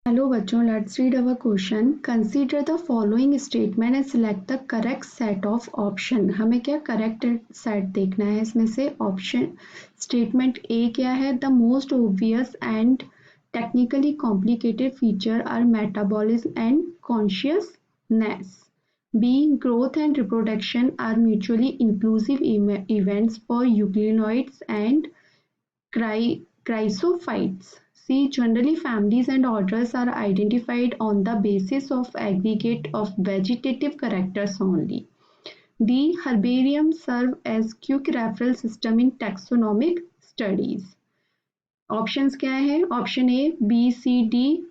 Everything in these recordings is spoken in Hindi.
Hello बच्चों, let's read our question. Consider the following statement and select the correct set of option. हमें क्या correct set देखना है इसमें से option statement A क्या है? The most obvious and technically complicated feature are metabolism and consciousness. B. Growth and reproduction are mutually inclusive events for euglenoids and chrysophytes. See, generally families and orders are identified on the basis of aggregate of vegetative characters only. D. Herbarium serve as quick referral system in taxonomic studies. Options क्या है? Option A, B, C, D,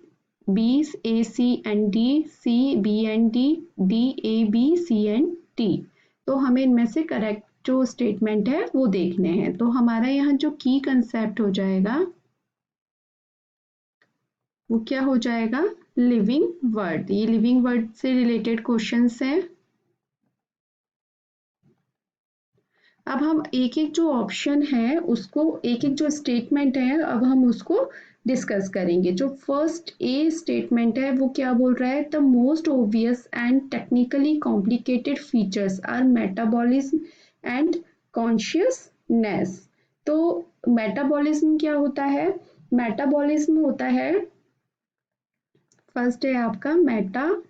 B, A, C and D, C, B and D, D, A, B, C and D. तो हमें इनमें से करेक्ट जो स्टेटमेंट है वो देखने हैं। तो हमारा यहाँ जो की कंसेप्ट हो जाएगा वो क्या हो जाएगा? Living word. ये लिविंग वर्ड से रिलेटेड क्वेश्चंस हैं। अब हम एक एक जो ऑप्शन है उसको, एक एक जो स्टेटमेंट है, अब हम उसको डिस्कस करेंगे। जो फर्स्ट ए स्टेटमेंट है वो क्या बोल रहा है? The most obvious and technically complicated features are metabolism and consciousness. तो मेटाबॉलिज्म क्या होता है? मेटाबॉलिज्म होता है, फर्स्ट है आपका मेटाबॉलिज्म।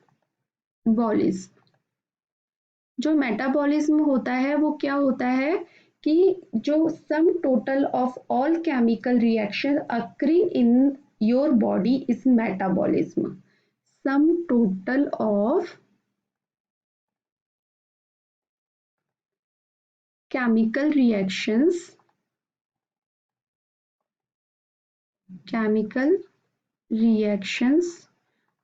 जो मेटाबॉलिज्म होता है वो क्या होता है कि जो sum total of all chemical reaction occurring in your body is metabolism. Sum total of chemical reactions,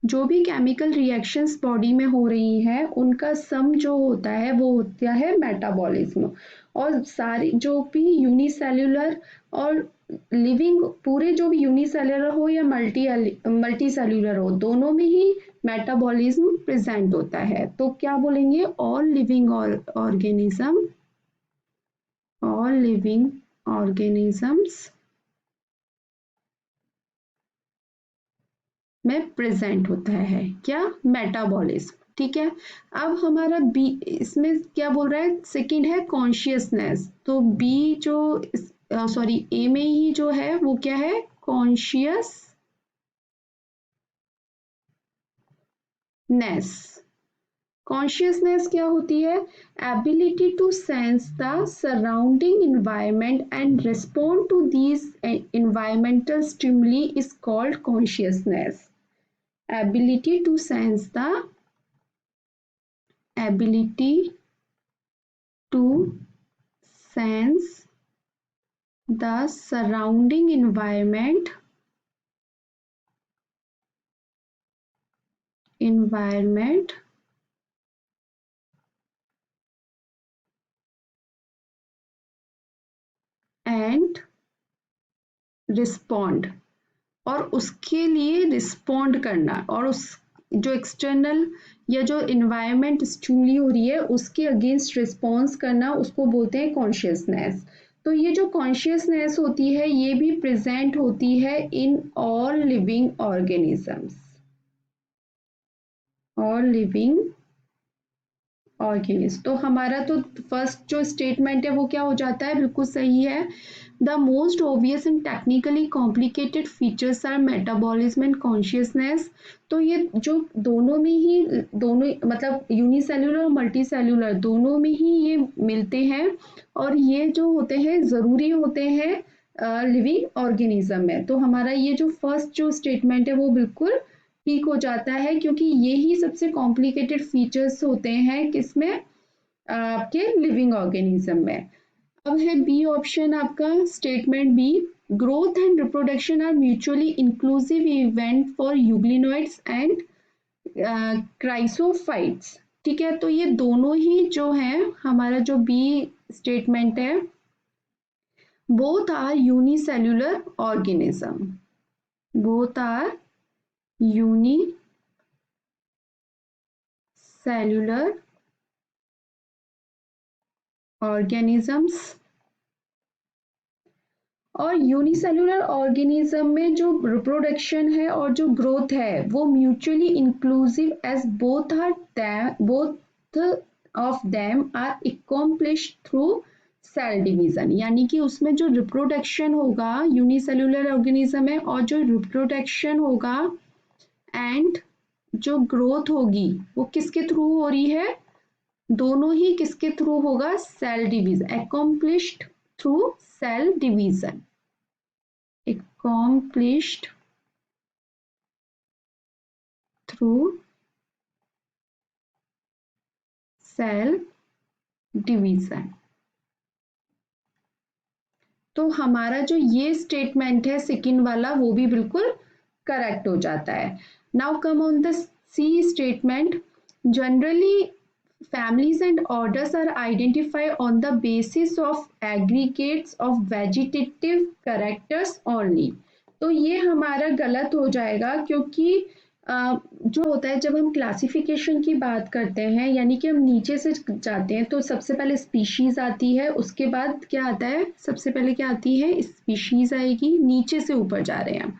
जो भी केमिकल रिएक्शंस बॉडी में हो रही हैं उनका सम जो होता है वो होता है मेटाबॉलिज्म। और सारी जो भी यूनिसेल्युलर और लिविंग, पूरे जो भी यूनिसेल्युलर हो या मल्टी सेल्युलर हो, दोनों में ही मेटाबॉलिज्म प्रेजेंट होता है। तो क्या बोलेंगे? ऑल लिविंग ऑर्गेनिजम्स में प्रेजेंट होता है क्या? मेटाबॉलिज्म। ठीक है। अब हमारा बी, इसमें क्या बोल रहा है? सेकंड है कॉन्शियसनेस। तो बी जो सॉरी ए में ही जो है वो क्या है? कॉन्शियसनेस क्या होती है? Ability to sense the surrounding environment and respond to these environmental stimuli is called consciousness. Ability to sense the surrounding environment and respond, और उसके लिए रिस्पॉन्ड करना, और उस जो एक्सटर्नल या जो इन्वायरमेंट स्टिमुली हो रही है उसके अगेंस्ट रिस्पॉन्स करना, उसको बोलते हैं कॉन्शियसनेस। तो ये जो कॉन्शियसनेस होती है ये भी प्रेजेंट होती है इन ऑल लिविंग ऑर्गेनिजम्स। तो हमारा तो फर्स्ट जो स्टेटमेंट है वो क्या हो जाता है? बिल्कुल सही है। The most obvious and technically complicated features are metabolism and consciousness. तो ये जो दोनों में ही, दोनों मतलब यूनिसेल्युलर और मल्टी सेल्युलर दोनों में ही ये मिलते हैं, और ये जो होते हैं ज़रूरी होते हैं लिविंग ऑर्गेनिज्म में। तो हमारा ये जो फर्स्ट जो स्टेटमेंट है वो बिल्कुल ठीक हो जाता है, क्योंकि ये ही सबसे कॉम्प्लिकेटेड फीचर्स होते हैं किसमें? आपके लिविंग ऑर्गेनिज्म में। अब है बी ऑप्शन आपका, statement B. Growth and reproduction are mutually inclusive event for euglenoids and chrysophytes. ठीक है। तो ये दोनों ही जो है, हमारा जो बी स्टेटमेंट है, both are unicellular organism, both are unicellular organisms और यूनिसेलुलर ऑर्गेनिज्म में जो रिप्रोडक्शन है और जो ग्रोथ है वो mutually inclusive as both of them are accomplished through cell division, यानी कि उसमें जो रिप्रोडक्शन होगा यूनिसेलुलर ऑर्गेनिज्म में, और जो रिप्रोडक्शन होगा एंड जो ग्रोथ होगी वो किसके थ्रू हो रही है, दोनों ही किसके थ्रू होगा, cell division, accomplished through cell division, accomplished through cell division। तो हमारा जो ये स्टेटमेंट है सेकंड वाला वो भी बिल्कुल करेक्ट हो जाता है। Now come on the C statement, generally families and orders are identified on the basis of aggregates of vegetative characters only। तो ये हमारा गलत हो जाएगा, क्योंकि जो होता है जब हम क्लासिफिकेशन की बात करते हैं, यानी कि हम नीचे से जाते हैं तो सबसे पहले स्पीशीज आती है, उसके बाद क्या आता है, सबसे पहले क्या आती है, स्पीशीज आएगी, नीचे से ऊपर जा रहे हैं हम,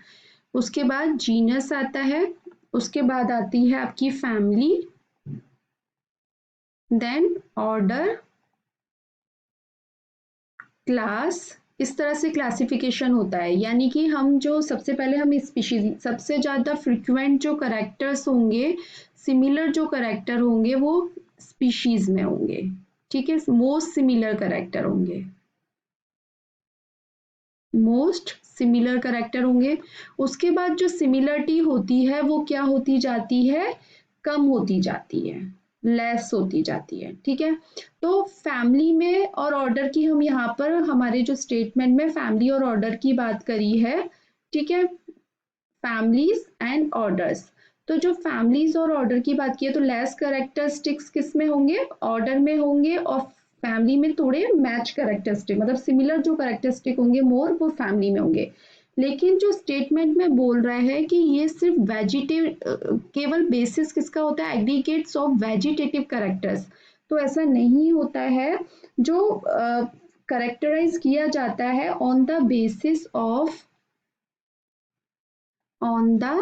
उसके बाद जीनस आता है, उसके बाद आती है आपकी फैमिली, देन ऑर्डर, क्लास, इस तरह से क्लासिफिकेशन होता है। यानी कि हम जो सबसे पहले हम स्पीशीज, सबसे ज़्यादा फ्रिक्वेंट जो करेक्टर्स होंगे, सिमिलर जो करेक्टर होंगे वो स्पीशीज में होंगे, ठीक है, मोस्ट सिमिलर करेक्टर होंगे, मोस्ट सिमिलर करेक्टर होंगे। उसके बाद जो सिमिलरिटी होती है वो क्या होती जाती है, कम होती जाती है, लेस होती जाती है, ठीक है। तो फैमिली में और ऑर्डर की हम यहाँ पर हमारे जो स्टेटमेंट में फैमिली और ऑर्डर की बात करी है, ठीक है, फैमिलीज एंड ऑर्डर्स। तो जो फैमिलीज और ऑर्डर की बात की है तो लेस कैरेक्टरिस्टिक्स किस में होंगे, ऑर्डर में होंगे, और फैमिली में थोड़े मैच कैरेक्टरिस्टिक, मतलब सिमिलर जो कैरेक्टरिस्टिक होंगे मोर वो फैमिली में होंगे। लेकिन जो स्टेटमेंट में बोल रहा है कि ये सिर्फ वेजिटेटिव, केवल बेसिस किसका होता है, एग्रीगेट्स ऑफ वेजिटेटिव कैरेक्टर्स, तो ऐसा नहीं होता है। जो करेक्टराइज किया जाता है on the basis of, on the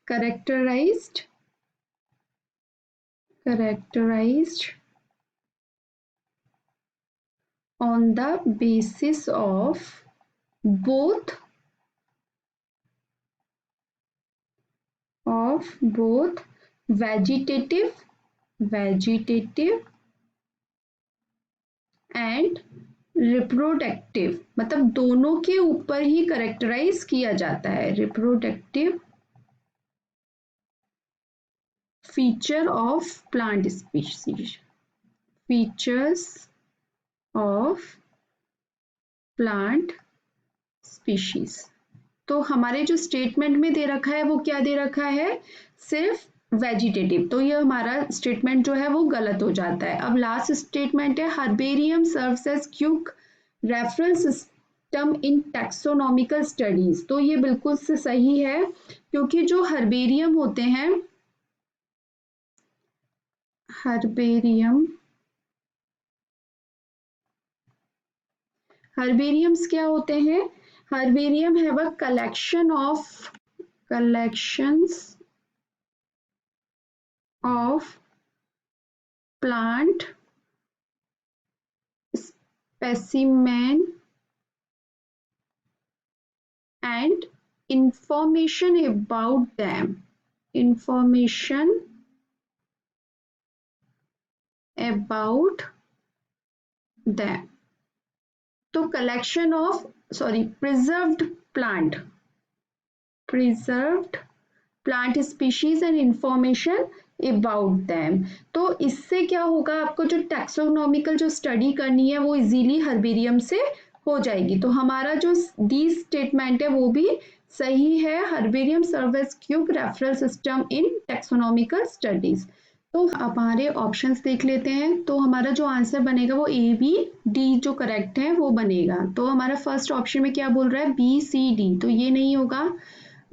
characterized on the basis of both vegetative and reproductive, मतलब दोनों के ऊपर ही करेक्टराइज किया जाता है, reproductive feature of plant species, features of plant species. तो हमारे जो स्टेटमेंट में दे रखा है वो क्या दे रखा है, सिर्फ वेजिटेटिव, तो ये हमारा स्टेटमेंट जो है वो गलत हो जाता है। अब लास्ट स्टेटमेंट है, herbarium serves as quick reference system in taxonomical studies. तो ये बिल्कुल से सही है, क्योंकि जो हर्बेरियम होते हैं, हर्बेरियम्स क्या होते हैं, herbarium have a collections of plant specimen and information about them, तो collection of, preserved plant species and information about them. तो इससे क्या होगा, आपको जो टैक्सोनॉमिकल जो स्टडी करनी है वो इजीली हर्बेरियम से हो जाएगी। तो हमारा जो डी स्टेटमेंट है वो भी सही है, herbarium serve as quick reference system in taxonomical studies. तो हमारे ऑप्शंस देख लेते हैं। तो हमारा जो आंसर बनेगा वो ए बी डी जो करेक्ट है वो बनेगा। तो हमारा फर्स्ट ऑप्शन में क्या बोल रहा है, बी सी डी, तो ये नहीं होगा।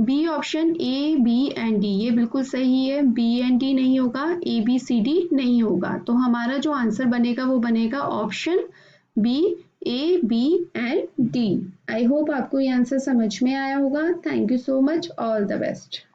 B option A B and D, ये बिल्कुल सही है, बी एंड डी नहीं होगा, ए बी सी डी नहीं होगा। तो हमारा जो आंसर बनेगा वो बनेगा option B A, B and D. I hope आपको ये आंसर समझ में आया होगा। Thank you so much, all the best.